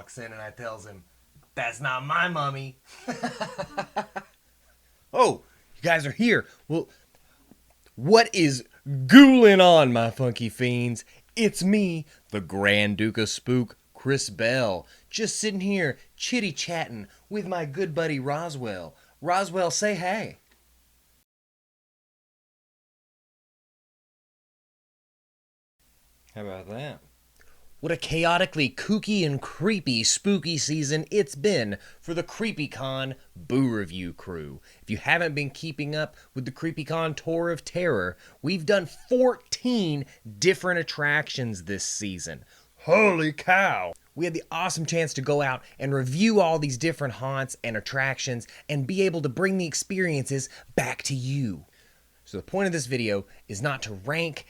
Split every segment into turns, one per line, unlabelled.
walks in and I tells him, "That's not my mummy."
Oh, you guys are here. Well, what is ghouling on, my funky fiends? It's me, the Grand Duke of Spook, Chris Bell, just sitting here chitty-chatting with my good buddy Roswell. Roswell, say hey. How about that? What a chaotically kooky and creepy spooky season it's been for the CreepyCon Boo Review crew. If you haven't been keeping up with the CreepyCon Tour of Terror, we've done 14 different attractions this season. Holy cow! We had the awesome chance to go out and review all these different haunts and attractions and be able to bring the experiences back to you. So the point of this video is not to rank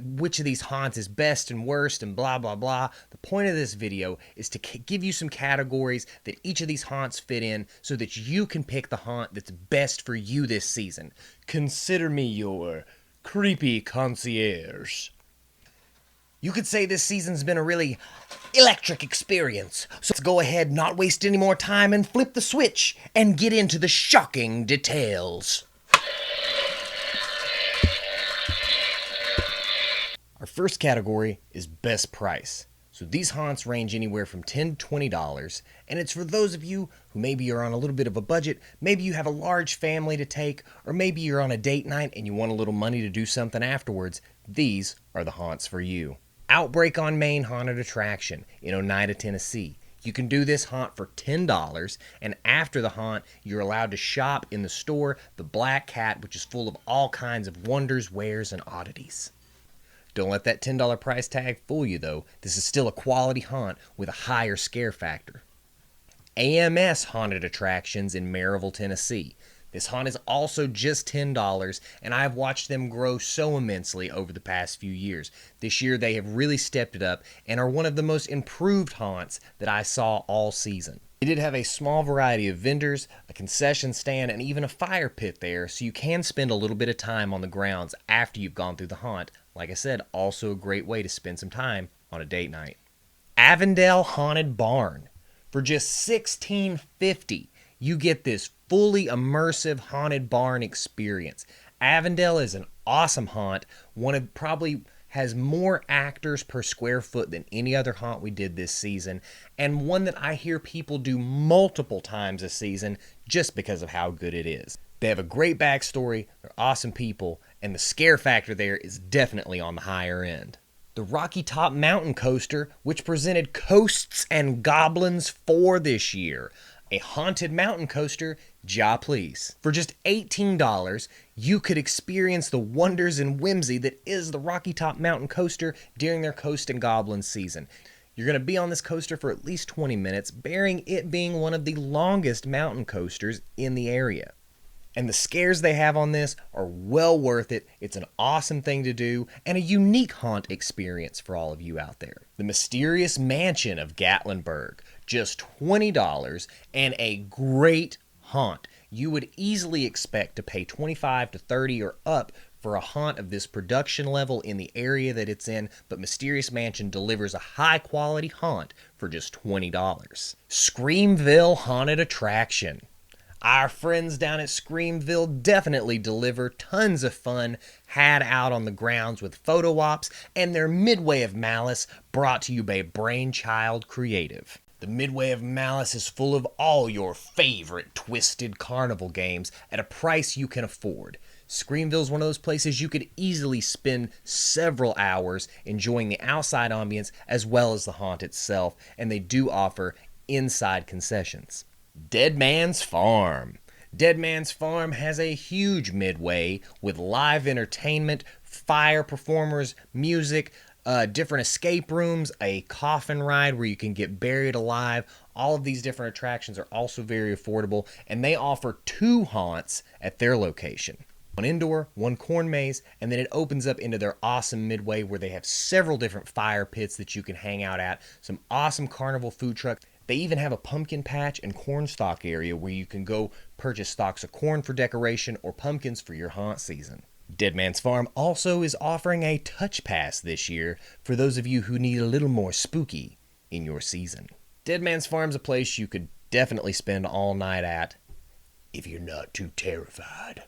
which of these haunts is best and worst and blah, blah, blah. The point of this video is to give you some categories that each of these haunts fit in so that you can pick the haunt that's best for you this season. Consider me your creepy concierge. You could say this season's been a really electric experience. So let's go ahead, not waste any more time, and flip the switch and get into the shocking details. Our first category is best price. So these haunts range anywhere from $10 to $20, and it's for those of you who maybe are on a little bit of a budget, maybe you have a large family to take, or maybe you're on a date night and you want a little money to do something afterwards. These are the haunts for you. Outbreak on Main Haunted Attraction in Oneida, Tennessee. You can do this haunt for $10, and after the haunt, you're allowed to shop in the store, the Black Cat, which is full of all kinds of wonders, wares, and oddities. Don't let that $10 price tag fool you, though. This is still a quality haunt with a higher scare factor. AMS Haunted Attractions in Maryville, Tennessee. This haunt is also just $10, and I've watched them grow so immensely over the past few years. This year, they have really stepped it up and are one of the most improved haunts that I saw all season. They did have a small variety of vendors, a concession stand, and even a fire pit there, so you can spend a little bit of time on the grounds after you've gone through the haunt. Like I said, also a great way to spend some time on a date night. Avondale Haunted Barn. For just $16.50, you get this fully immersive haunted barn experience. Avondale is an awesome haunt, probably has more actors per square foot than any other haunt we did this season, and one that I hear people do multiple times a season just because of how good it is. They have a great backstory, they're awesome people, and the scare factor there is definitely on the higher end. The Rocky Top Mountain Coaster, which presented Ghosts and Goblins 4 this year. A haunted mountain coaster, ja please. For just $18, you could experience the wonders and whimsy that is the Rocky Top Mountain Coaster during their Ghosts and Goblins season. You're going to be on this coaster for at least 20 minutes, bearing it being one of the longest mountain coasters in the area. And the scares they have on this are well worth it. It's an awesome thing to do and a unique haunt experience for all of you out there. The Mysterious Mansion of Gatlinburg, just $20 and a great haunt. You would easily expect to pay $25 to $30 or up for a haunt of this production level in the area that it's in, but Mysterious Mansion delivers a high quality haunt for just $20. Screamville Haunted Attraction. Our friends down at Screamville definitely deliver tons of fun had out on the grounds with photo ops and their Midway of Malice brought to you by Brainchild Creative. The Midway of Malice is full of all your favorite twisted carnival games at a price you can afford. Screamville is one of those places you could easily spend several hours enjoying the outside ambience as well as the haunt itself, and they do offer inside concessions. Dead Man's Farm. Dead Man's Farm has a huge midway with live entertainment, fire performers, music, different escape rooms, a coffin ride where you can get buried alive. All of these different attractions are also very affordable, and they offer 2 haunts at their location. One indoor, one corn maze, and then it opens up into their awesome midway where they have several different fire pits that you can hang out at, some awesome carnival food trucks. They even have a pumpkin patch and corn stalk area where you can go purchase stalks of corn for decoration or pumpkins for your haunt season. Dead Man's Farm also is offering a touch pass this year for those of you who need a little more spooky in your season. Dead Man's Farm's a place you could definitely spend all night at if you're not too terrified.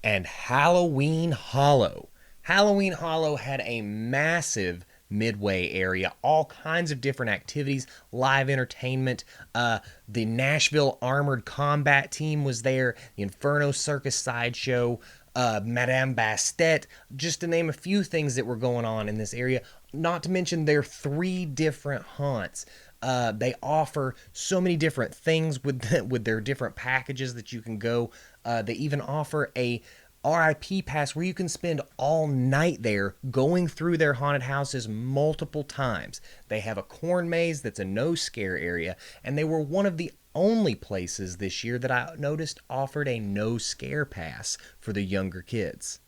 And Halloween Hollow. Halloween Hollow had a massive midway area, all kinds of different activities, live entertainment. The Nashville Armored Combat Team was there, the Inferno Circus Sideshow, Madame Bastet, just to name a few things that were going on in this area. Not to mention their 3 different haunts. They offer so many different things with their different packages that you can go. They even offer a RIP pass where you can spend all night there going through their haunted houses multiple times. They have a corn maze that's a no scare area, and they were one of the only places this year that I noticed offered a no scare pass for the younger kids.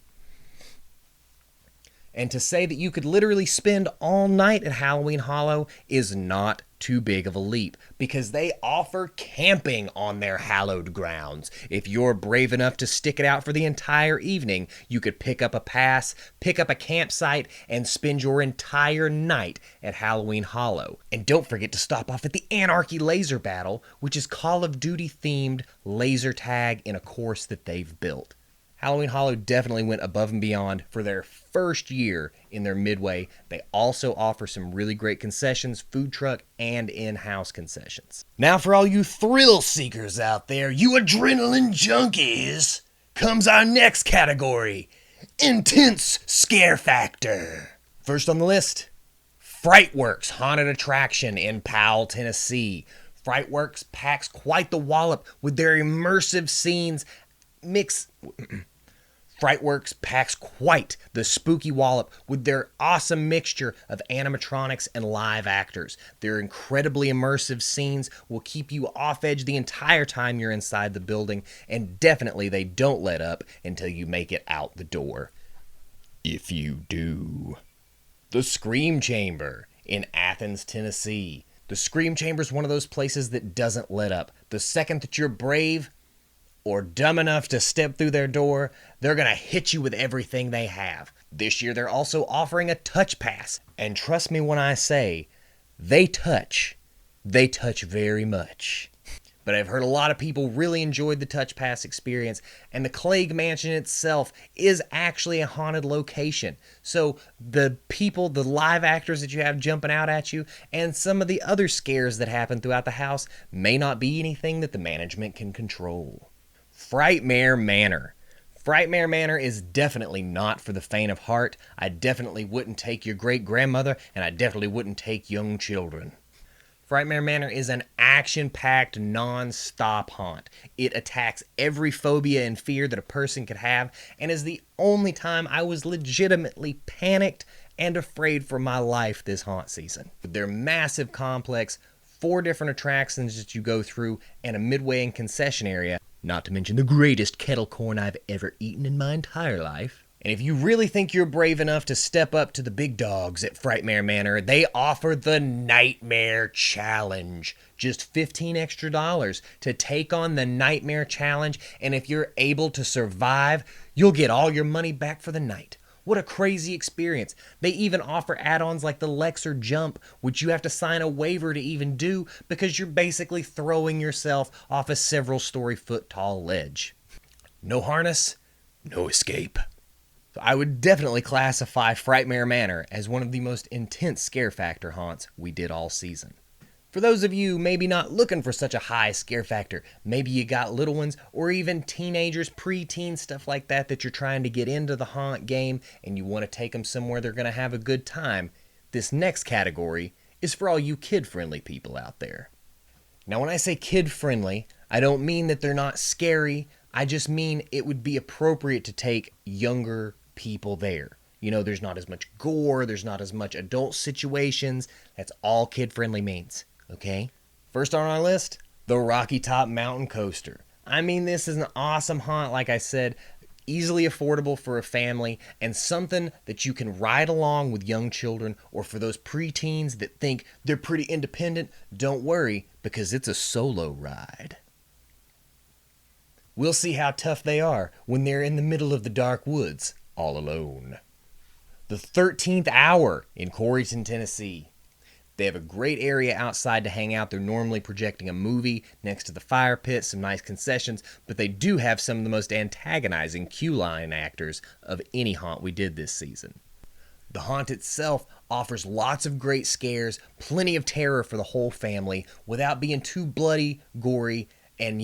And to say that you could literally spend all night at Halloween Hollow is not too big of a leap, because they offer camping on their hallowed grounds. If you're brave enough to stick it out for the entire evening, you could pick up a pass, pick up a campsite, and spend your entire night at Halloween Hollow. And don't forget to stop off at the Anarchy Laser Battle, which is Call of Duty themed laser tag in a course that they've built. Halloween Hollow definitely went above and beyond for their first year in their midway. They also offer some really great concessions, food truck, and in-house concessions. Now for all you thrill seekers out there, you adrenaline junkies, comes our next category, intense scare factor. First on the list, FrightWorks Haunted Attraction in Powell, Tennessee. FrightWorks packs quite the wallop with their immersive scenes. FrightWorks packs quite the spooky wallop with their awesome mixture of animatronics and live actors. Their incredibly immersive scenes will keep you off edge the entire time you're inside the building, and definitely they don't let up until you make it out the door. If you do. The Scream Chamber in Athens, Tennessee. The Scream Chamber is one of those places that doesn't let up. The second that you're brave or dumb enough to step through their door, they're going to hit you with everything they have. This year they're also offering a touch pass. And trust me when I say, they touch very much. But I've heard a lot of people really enjoyed the touch pass experience, and the Clegg Mansion itself is actually a haunted location. So the people, the live actors that you have jumping out at you, and some of the other scares that happen throughout the house may not be anything that the management can control. Frightmare Manor. Frightmare Manor is definitely not for the faint of heart. I definitely wouldn't take your great-grandmother, and I definitely wouldn't take young children. Frightmare Manor is an action-packed, non-stop haunt. It attacks every phobia and fear that a person could have, and is the only time I was legitimately panicked and afraid for my life this haunt season. With their massive complex, 4 different attractions that you go through, and a midway and concession area, not to mention the greatest kettle corn I've ever eaten in my entire life. And if you really think you're brave enough to step up to the big dogs at Frightmare Manor, they offer the Nightmare Challenge. Just $15 extra to take on the Nightmare Challenge, and if you're able to survive, you'll get all your money back for the night. What a crazy experience. They even offer add-ons like the Lexer Jump, which you have to sign a waiver to even do because you're basically throwing yourself off a several-story foot tall ledge. No harness, no escape. So I would definitely classify Frightmare Manor as one of the most intense scare factor haunts we did all season. For those of you maybe not looking for such a high scare factor, maybe you got little ones or even teenagers, pre-teen, stuff like that you're trying to get into the haunt game and you want to take them somewhere they're going to have a good time, this next category is for all you kid-friendly people out there. Now when I say kid-friendly, I don't mean that they're not scary, I just mean it would be appropriate to take younger people there. You know, there's not as much gore, there's not as much adult situations, that's all kid-friendly means. Okay? First on our list, the Rocky Top Mountain Coaster. I mean, this is an awesome haunt, like I said, easily affordable for a family, and something that you can ride along with young children, or for those preteens that think they're pretty independent, don't worry, because it's a solo ride. We'll see how tough they are when they're in the middle of the dark woods, all alone. The 13th Hour in Corryton, Tennessee. They have a great area outside to hang out. They're normally projecting a movie next to the fire pit, some nice concessions, but they do have some of the most antagonizing queue line actors of any haunt we did this season. The haunt itself offers lots of great scares, plenty of terror for the whole family, without being too bloody, gory, and,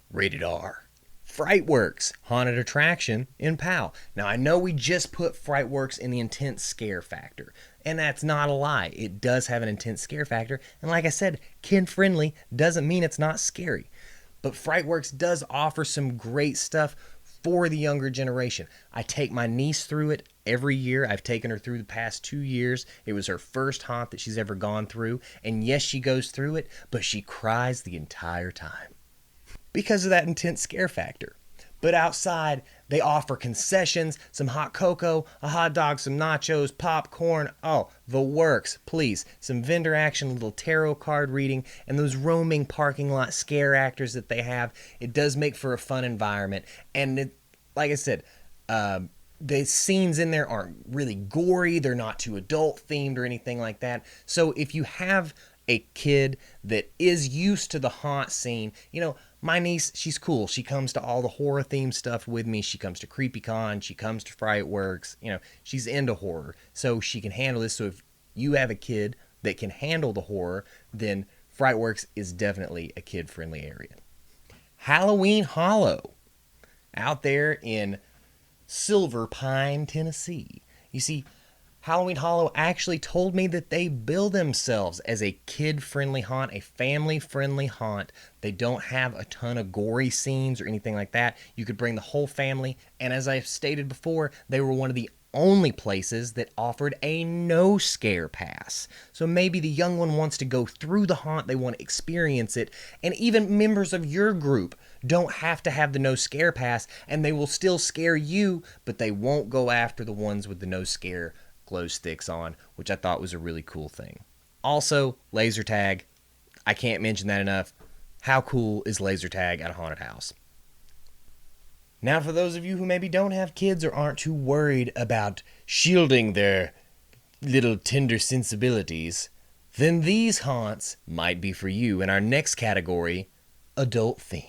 rated R. FrightWorks, haunted attraction in PAL. Now, I know we just put FrightWorks in the intense scare factor, and that's not a lie. It does have an intense scare factor, and like I said, kid-friendly doesn't mean it's not scary. But FrightWorks does offer some great stuff for the younger generation. I take my niece through it every year. I've taken her through the past 2 years. It was her first haunt that she's ever gone through, and yes, she goes through it, but she cries the entire time because of that intense scare factor. But outside, they offer concessions, some hot cocoa, a hot dog, some nachos, popcorn, the works, please. Some vendor action, a little tarot card reading, and those roaming parking lot scare actors that they have. It does make for a fun environment. And like I said, the scenes in there aren't really gory. They're not too adult themed or anything like that. So if you have a kid that is used to the haunt scene, my niece, she's cool. She comes to all the horror themed stuff with me. She comes to CreepyCon. She comes to FrightWorks. She's into horror, so she can handle this. So if you have a kid that can handle the horror, then FrightWorks is definitely a kid-friendly area. Halloween Hollow, out there in Silver Pine, Tennessee. You see, Halloween Hollow actually told me that they bill themselves as a kid-friendly haunt, a family-friendly haunt. They don't have a ton of gory scenes or anything like that. You could bring the whole family, and as I've stated before, they were one of the only places that offered a no scare pass. So maybe the young one wants to go through the haunt, they want to experience it, and even members of your group don't have to have the no scare pass, and they will still scare you, but they won't go after the ones with the no scare glow sticks on, which I thought was a really cool thing. Also, laser tag. I can't mention that enough. How cool is laser tag at a haunted house? Now, for those of you who maybe don't have kids or aren't too worried about shielding their little tender sensibilities, then these haunts might be for you in our next category, adult themed.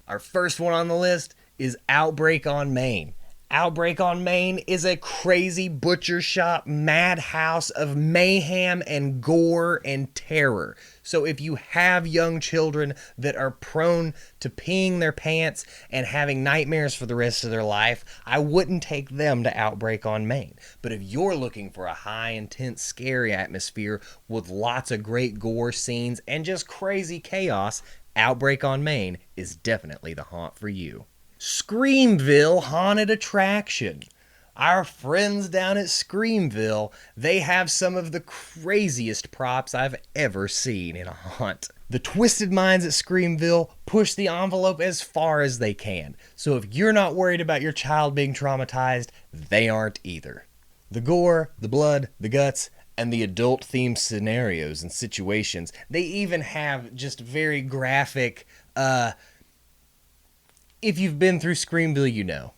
Our first one on the list is Outbreak on Main. Outbreak on Main is a crazy butcher shop madhouse of mayhem and gore and terror. So if you have young children that are prone to peeing their pants and having nightmares for the rest of their life, I wouldn't take them to Outbreak on Main. But if you're looking for a high, intense, scary atmosphere with lots of great gore scenes and just crazy chaos, Outbreak on Main is definitely the haunt for you. Screamville Haunted Attraction. Our friends down at Screamville, they have some of the craziest props I've ever seen in a haunt. The twisted minds at Screamville push the envelope as far as they can. So if you're not worried about your child being traumatized, they aren't either. The gore, the blood, the guts, and the adult-themed scenarios and situations. They even have just very graphic, if you've been through Screamville, you know.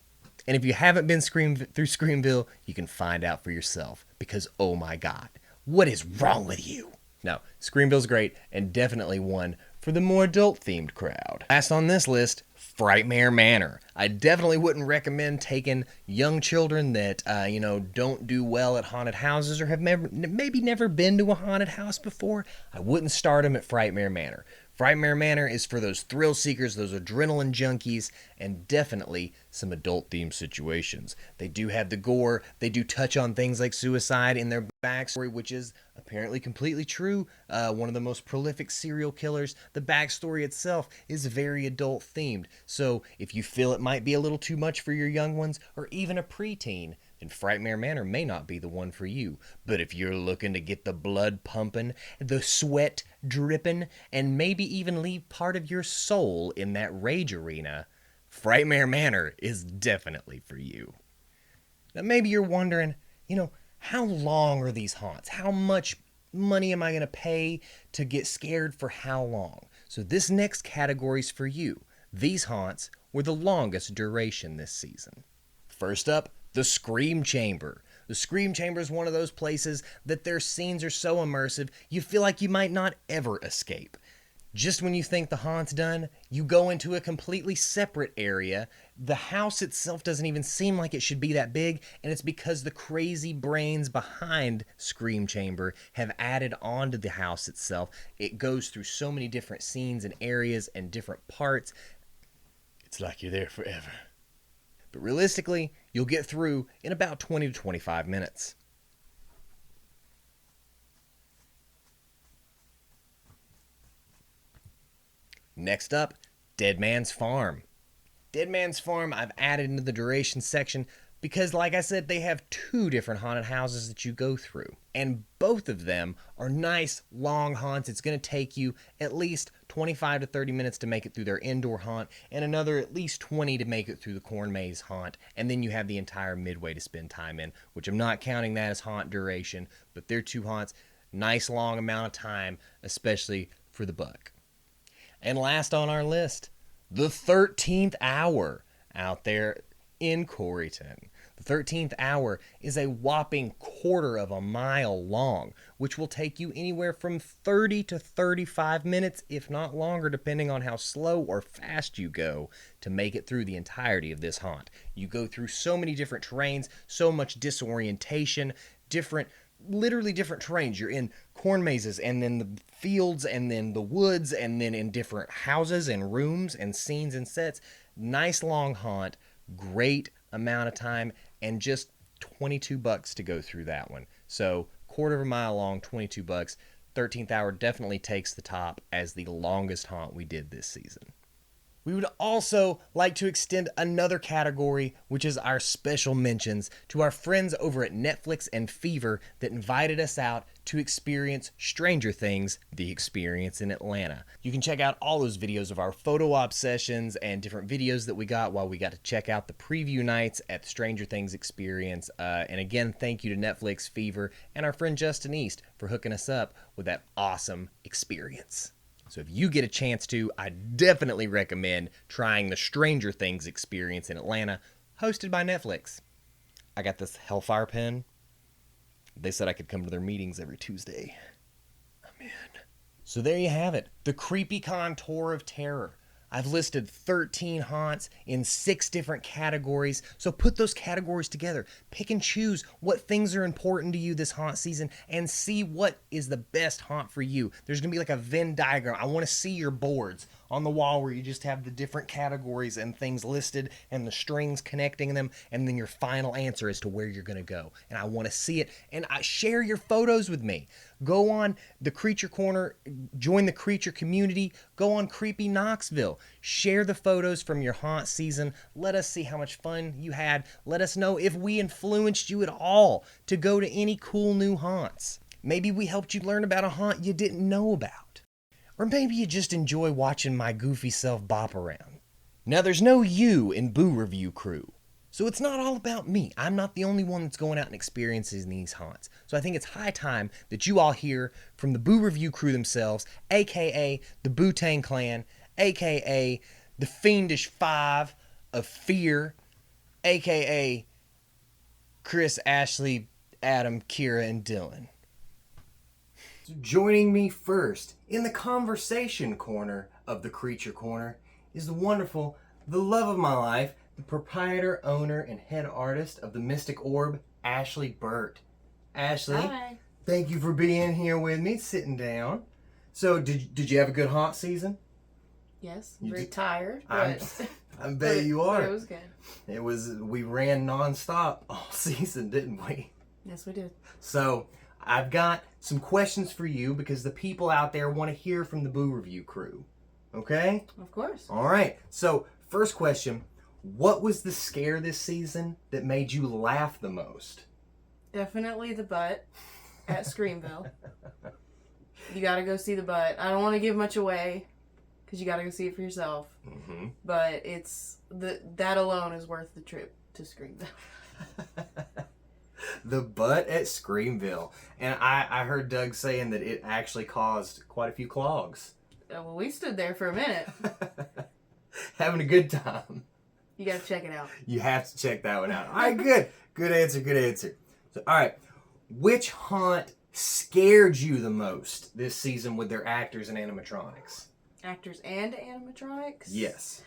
And if you haven't been through Screamville, you can find out for yourself. Because, oh my God, what is wrong with you? No, Screamville's great, and definitely one for the more adult-themed crowd. Last on this list, Frightmare Manor. I definitely wouldn't recommend taking young children that, don't do well at haunted houses or have maybe never been to a haunted house before. I wouldn't start them at Frightmare Manor. Frightmare Manor is for those thrill seekers, those adrenaline junkies, and definitely some adult-themed situations. They do have the gore. They do touch on things like suicide in their backstory, which is apparently completely true. One of the most prolific serial killers. The backstory itself is very adult-themed. So if you feel it might be a little too much for your young ones, or even a preteen, then Frightmare Manor may not be the one for you. But if you're looking to get the blood pumping, the sweat dripping, and maybe even leave part of your soul in that rage arena, Frightmare Manor is definitely for you. Now maybe you're wondering, how long are these haunts? How much money am I going to pay to get scared for how long? So this next category's for you. These haunts were the longest duration this season. First up, the Scream Chamber. The Scream Chamber is one of those places that their scenes are so immersive, you feel like you might not ever escape. Just when you think the haunt's done, you go into a completely separate area. The house itself doesn't even seem like it should be that big, and it's because the crazy brains behind Scream Chamber have added on to the house itself. It goes through so many different scenes and areas and different parts. It's like you're there forever. But realistically, you'll get through in about 20 to 25 minutes. Next up, Dead Man's Farm. Dead Man's Farm I've added into the duration section because, like I said, they have 2 different haunted houses that you go through. And both of them are nice, long haunts. It's going to take you at least 25 to 30 minutes to make it through their indoor haunt, and another at least 20 to make it through the corn maze haunt. And then you have the entire midway to spend time in, which I'm not counting that as haunt duration, but they're 2 haunts. Nice, long amount of time, especially for the buck. And last on our list, the 13th Hour out there in Coreyton. The 13th Hour is a whopping 1/4 of a mile long, which will take you anywhere from 30 to 35 minutes, if not longer, depending on how slow or fast you go to make it through the entirety of this haunt. You go through so many different terrains, so much disorientation, literally different terrains. You're in corn mazes, and then the fields, and then the woods, and then in different houses and rooms and scenes and sets. Nice long haunt, great amount of time, and just $22 to go through that one. So 1/4 of a mile long, $22. 13th Hour definitely takes the top as the longest haunt we did this season. We would also like to extend another category, which is our special mentions, to our friends over at Netflix and Fever that invited us out to experience Stranger Things, The Experience in Atlanta. You can check out all those videos of our photo op sessions and different videos that we got while we got to check out the preview nights at the Stranger Things Experience. And again, thank you to Netflix, Fever, and our friend Justin East for hooking us up with that awesome experience. So if you get a chance to, I definitely recommend trying the Stranger Things Experience in Atlanta, hosted by Netflix. I got this Hellfire pen. They said I could come to their meetings every Tuesday. I'm in. So there you have it. The CreepyCon Tour of Terror. I've listed 13 haunts in 6 different categories, so put those categories together. Pick and choose what things are important to you this haunt season and see what is the best haunt for you. There's going to be like a Venn diagram. I want to see your boards on the wall where you just have the different categories and things listed and the strings connecting them, and then your final answer as to where you're going to go. And I want to see it, and share your photos with me. Go on the Creature Corner, join the Creature community, go on Creepy Knoxville, share the photos from your haunt season. Let us see how much fun you had. Let us know if we influenced you at all to go to any cool new haunts. Maybe we helped you learn about a haunt you didn't know about. Or maybe you just enjoy watching my goofy self bop around. Now, there's no you in Boo Review Crew, so it's not all about me. I'm not the only one that's going out and experiencing these haunts. So I think it's high time that you all hear from the Boo Review Crew themselves, a.k.a. the Boo-Tang Clan, a.k.a. the Fiendish Five of Fear, a.k.a. Chris, Ashley, Adam, Kira, and Dylan. Joining me first in the conversation corner of the Creature Corner is the wonderful, the love of my life, the proprietor, owner, and head artist of the Mystic Orb, Ashley Burt. Ashley,
hi.
Thank you for being here with me, sitting down. So, did you have a good haunt season?
Yes, very tired, but
I bet you are.
But it was good.
We ran nonstop all season, didn't we?
Yes, we did.
So, I've got some questions for you because the people out there want to hear from the Boo Review Crew. Okay?
Of course.
All right. So, first question. What was the scare this season that made you laugh the most?
Definitely the butt at Screamville. You gotta go see the butt. I don't want to give much away because you gotta go see it for yourself.
Mm-hmm.
But that alone is worth the trip to Screamville.
The butt at Screamville. And I heard Doug saying that it actually caused quite a few clogs.
Well, we stood there for a minute.
Having a good time.
You gotta check it out.
You have to check that one out. All right, good. Good answer, good answer. So, all right, which haunt scared you the most this season with their actors and animatronics?
Actors and animatronics?
Yes.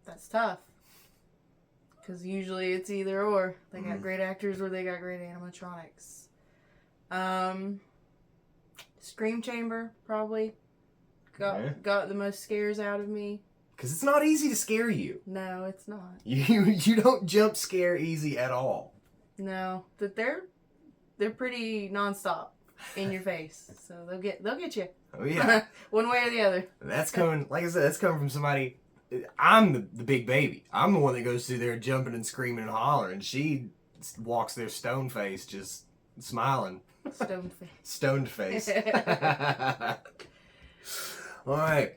That's tough. Because usually it's either or. They got great actors or they got great animatronics. Scream Chamber, probably. Got the most scares out of me.
Because it's not easy to scare you.
No, it's not.
You don't jump scare easy at all.
No, but they're pretty nonstop in your face, so they'll get you.
Oh yeah,
one way or the other.
That's coming. Like I said, that's coming from somebody. I'm the big baby. I'm the one that goes through there jumping and screaming and hollering. She walks there stone faced, just smiling.
Stone face.
Stoned face. All right.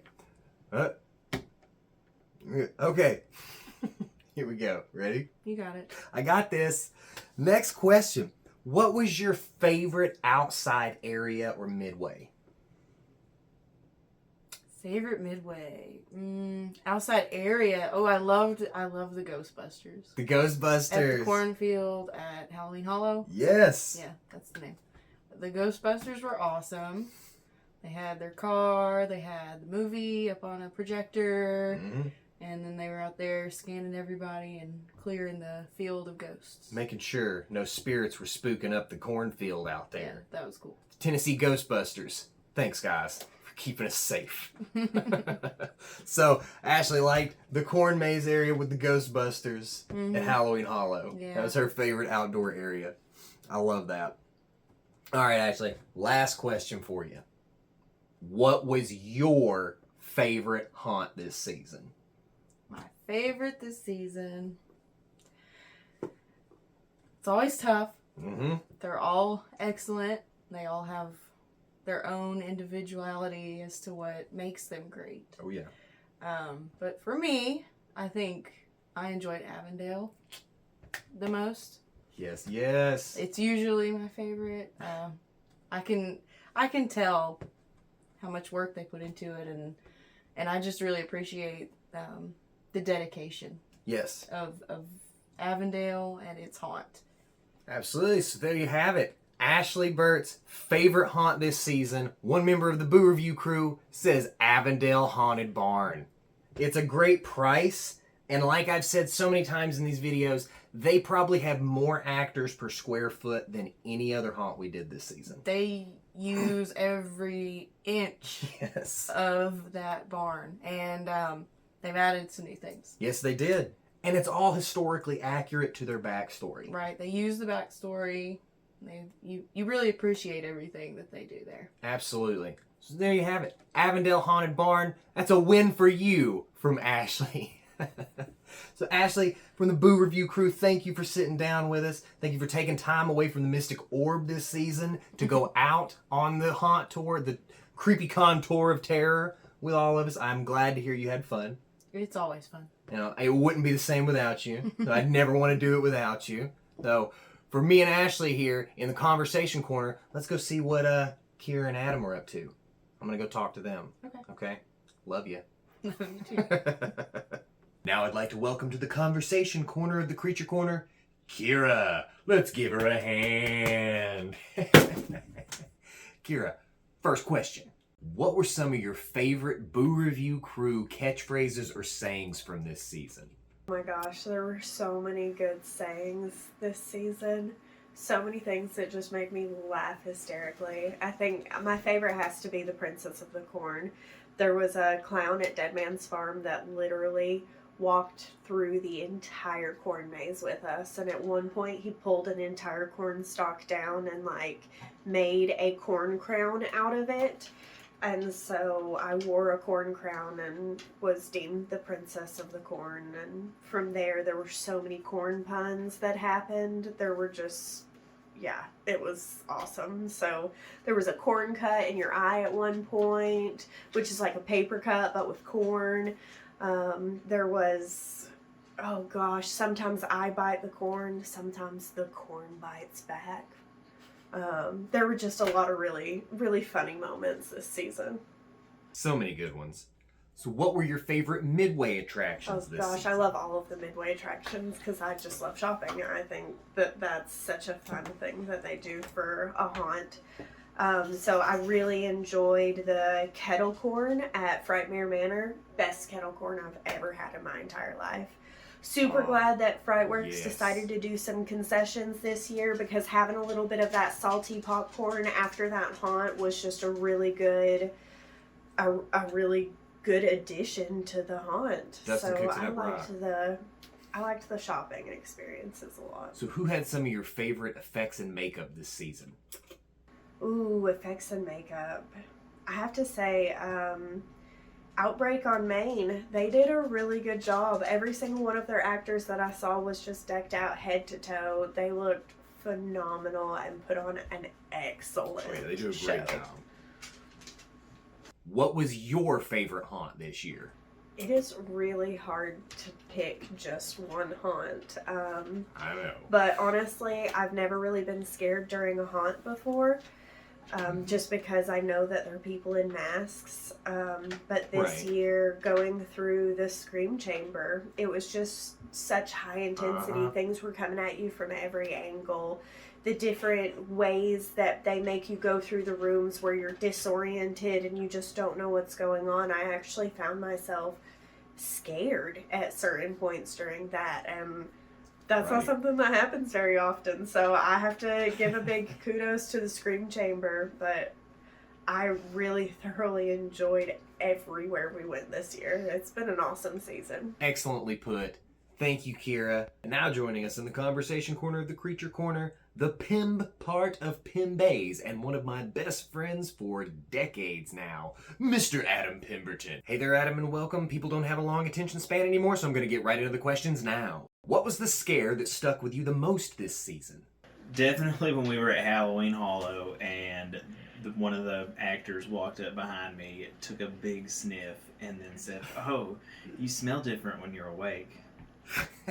Okay. Here we go. Ready?
You got it.
I got this. Next question. What was your favorite outside area or midway?
Favorite midway? Outside area. Oh, I love the Ghostbusters.
The Ghostbusters.
At the cornfield at Halloween Hollow.
Yes.
Yeah, that's the name. The Ghostbusters were awesome. They had their car. They had the movie up on a projector.
Mm-hmm.
And then they were out there scanning everybody and clearing the field of ghosts.
Making sure no spirits were spooking up the cornfield out there.
Yeah, that was cool.
Tennessee Ghostbusters. Thanks, guys, for keeping us safe. So, Ashley liked the corn maze area with the Ghostbusters at Halloween Hollow.
Yeah.
That was her favorite outdoor area. I love that. All right, Ashley, last question for you. What was your favorite haunt this season?
My favorite this season. It's always tough.
Mm-hmm.
They're all excellent. They all have their own individuality as to what makes them great.
Oh, yeah.
But for me, I think I enjoyed Avondale the most.
Yes, yes.
It's usually my favorite. I can tell how much work they put into it, and I just really appreciate the dedication.
Yes.
Of Avondale and its haunt.
Absolutely. So there you have it. Ashley Burt's favorite haunt this season. One member of the Boo Review crew says Avondale Haunted Barn. It's a great price, and like I've said so many times in these videos, they probably have more actors per square foot than any other haunt we did this season.
They use every inch of that barn, and they've added some new things.
Yes, they did. And it's all historically accurate to their backstory.
Right. They use the backstory. You really appreciate everything that they do there.
Absolutely. So there you have it. Avondale Haunted Barn. That's a win for you from Ashley. So Ashley, from the Boo Review crew, thank you for sitting down with us. Thank you for taking time away from the Mystic Orb this season to go out on the haunt tour, the CreepyCon tour of terror with all of us. I'm glad to hear you had fun.
It's always fun.
You know, it wouldn't be the same without you. So I'd never want to do it without you. So for me and Ashley here in the conversation corner, let's go see what Kira and Adam are up to. I'm going to go talk to them. Okay? Love you.
Me too.
Now I'd like to welcome to the conversation corner of the Creature Corner, Kira. Let's give her a hand. Kira, first question. What were some of your favorite Boo Review crew catchphrases or sayings from this season?
Oh my gosh, there were so many good sayings this season. So many things that just make me laugh hysterically. I think my favorite has to be the Princess of the Corn. There was a clown at Dead Man's Farm that literally walked through the entire corn maze with us, and at one point he pulled an entire corn stalk down and made a corn crown out of it. And so I wore a corn crown and was deemed the Princess of the Corn. And from there were so many corn puns that happened. There were just, yeah, it was awesome. So there was a corn cut in your eye at one point, which is like a paper cut but with corn. There was, oh gosh, sometimes I bite the corn, sometimes the corn bites back. There were just a lot of really, really funny moments this season.
So many good ones. So what were your favorite midway
Oh
attractions this
gosh,
season?
I love all of the midway attractions because I just love shopping. I think that that's such a fun thing that they do for a haunt. So I really enjoyed the kettle corn at Frightmare Manor. Best kettle corn I've ever had in my entire life. Super glad that FrightWorks decided to do some concessions this year because having a little bit of that salty popcorn after that haunt was just a really good addition to the haunt.
Dustin
so
cooks it up
I liked the shopping experiences a lot.
So who had some of your favorite effects and makeup this season?
Ooh, effects and makeup. I have to say, Outbreak on Maine, they did a really good job. Every single one of their actors that I saw was just decked out head to toe. They looked phenomenal and put on an excellent
They do a
show.
great job. What was your favorite haunt this year?
It is really hard to pick just one haunt.
I know.
But honestly, I've never really been scared during a haunt before. Just because I know that there are people in masks. But this year, going through the Scream Chamber, it was just such high intensity. Things were coming at you from every angle. The different ways that they make you go through the rooms where you're disoriented and you just don't know what's going on. I actually found myself scared at certain points during that. And that's not something that happens very often. So I have to give a big kudos to the Scream Chamber. But I really thoroughly enjoyed everywhere we went this year. It's been an awesome season.
Excellently put. Thank you, Kira. Now joining us in the conversation corner of the Creature Corner, the Pimb part of Pimbays, and one of my best friends for decades now, Mr. Adam Pemberton. Hey there, Adam, and welcome. People don't have a long attention span anymore, so I'm going to get right into the questions now. What was the scare that stuck with you the most this season?
Definitely when we were at Halloween Hollow and one of the actors walked up behind me, took a big sniff, and then said, "Oh, you smell different when you're awake."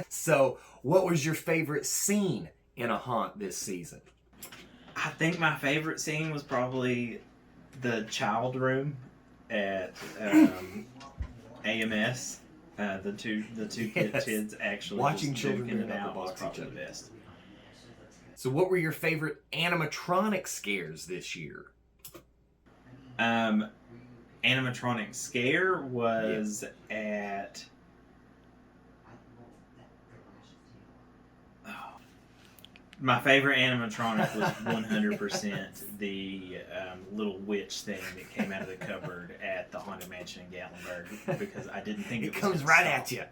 So, what was your favorite scene in a haunt this season?
I think my favorite scene was probably the child room at AMS. The two kids actually
watching
just
children
duking
doing
it out
knuckle
was
box
probably
each
the
other.
best.
So, what were your favorite animatronic scares this year?
Animatronic scare was at... My favorite animatronic was 100% the little witch thing that came out of the cupboard at the Haunted Mansion in Gatlinburg because I didn't think it was
comes right at you.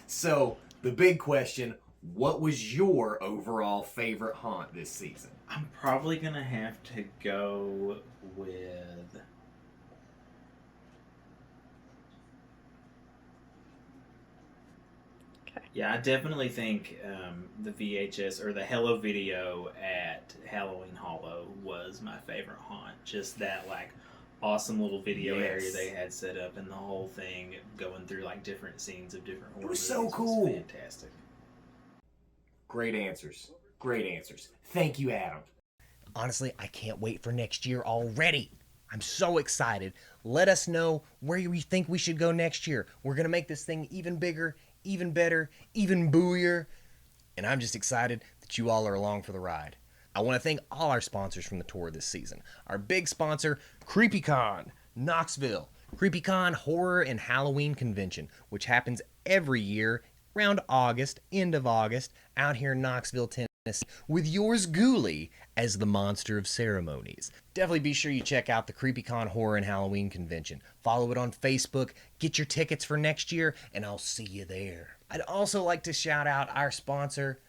So, the big question, what was your overall favorite haunt this season?
I'm probably going to have to go with... Yeah, I definitely think the VHS or the Hello video at Halloween Hollow was my favorite haunt. Just that like awesome little video area they had set up and the whole thing going through like different scenes of different horror movies.
It was so cool.
Was fantastic.
Great answers. Great answers. Thank you, Adam.
Honestly, I can't wait for next year already. I'm so excited. Let us know where you think we should go next year. We're going to make this thing even bigger, even better, even booier. And I'm just excited that you all are along for the ride. I want to thank all our sponsors from the tour this season. Our big sponsor, CreepyCon, Knoxville. CreepyCon Horror and Halloween Convention, which happens every year around August, end of August, out here in Knoxville, Tennessee, with yours Ghoulie as the monster of ceremonies. Definitely be sure you check out the CreepyCon Horror and Halloween Convention. Follow it on Facebook, get your tickets for next year, and I'll see you there. I'd also like to shout out our sponsor,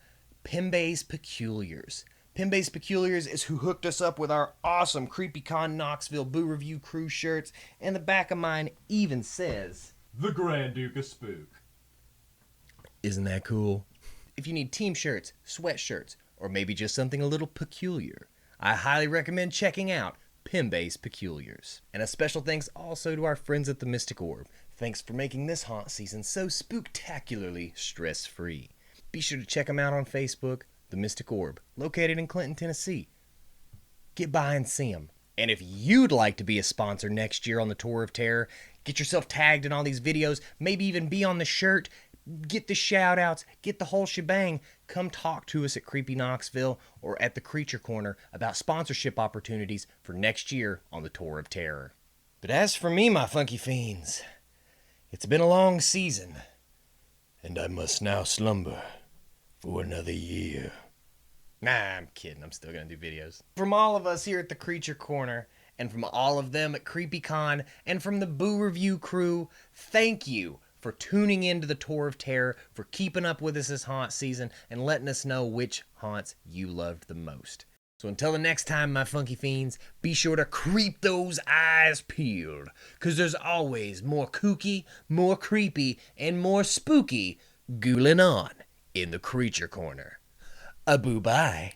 Pimbays Peculiars. Pimbays Peculiars is who hooked us up with our awesome CreepyCon Knoxville Boo Review crew shirts, and the back of mine even says,
The Grand Duke of Spook.
Isn't that cool? If you need team shirts, sweatshirts, or maybe just something a little peculiar, I highly recommend checking out Pimbays Peculiars. And a special thanks also to our friends at the Mystic Orb. Thanks for making this haunt season so spooktacularly stress-free. Be sure to check them out on Facebook, the Mystic Orb, located in Clinton, Tennessee. Get by and see them.
And if you'd like to be a sponsor next year on the Tour of Terror, get yourself tagged in all these videos, maybe even be on the shirt, get the shout outs, get the whole shebang, come talk to us at Creepy Knoxville or at the Creature Corner about sponsorship opportunities for next year on the Tour of Terror. But as for me, my funky fiends, it's been a long season, and I must now slumber for another year. Nah, I'm kidding. I'm still going to do videos. From all of us here at the Creature Corner, and from all of them at CreepyCon, and from the Boo Review crew, thank you for tuning into the Tour of Terror, for keeping up with us this haunt season, and letting us know which haunts you loved the most. So until the next time, my funky fiends, be sure to keep those eyes peeled, because there's always more kooky, more creepy, and more spooky ghouling on in the Creature Corner. A boo-bye.